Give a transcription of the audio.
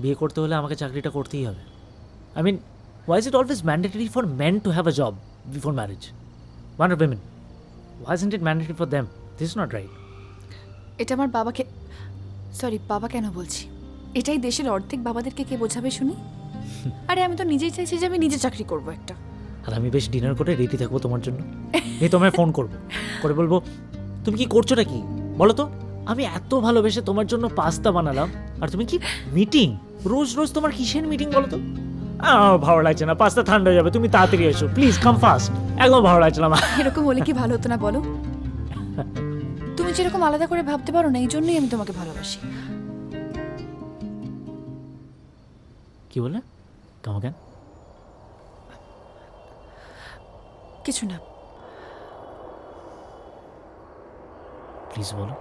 বিয়ে করতে হলে আমাকে চাকরিটা করতেই হবে। I mean, why is it always mandatory for men to have a job before marriage? Why not women? Why isn't it mandatory for them? This is not right. এটা আমার বাবাকে, সরি বাবা কেন বলছি, এটাই দেশের অর্ধেক বাবাদেরকে কে বোঝাবে শুনি? আরে আমি তো নিজেই চাইছি যে আমি নিজে চাকরি করব একটা। আর আমি বেশ ডিনার করে রেডি থাকবো তোমার জন্য। এই তোমায় ফোন করবো, করে বলবো তুমি কি করছোটা কি বলো তো, আমি এত ভালোবেসে তোমার জন্য পাস্তা বানালাম আর তুমি কি মিটিং, রোজ রোজ তোমার কিসের মিটিং বলো তো? ভালো লাগছে না, পাস্তা ঠান্ডা হয়ে যাবে, তুমি তাড়াতাড়ি এসো প্লিজ, কাম ফাস্ট। একদম ভালো লাগছে না আমার। এরকম হলে কি ভালো হতো না বলো? তুমি যেরকম আলাদা করে ভাবতে পারো না, এই জন্যই আমি তোমাকে ভালোবাসি। কি বলে? কাম কেন? কিছু না। প্লিজ বলো।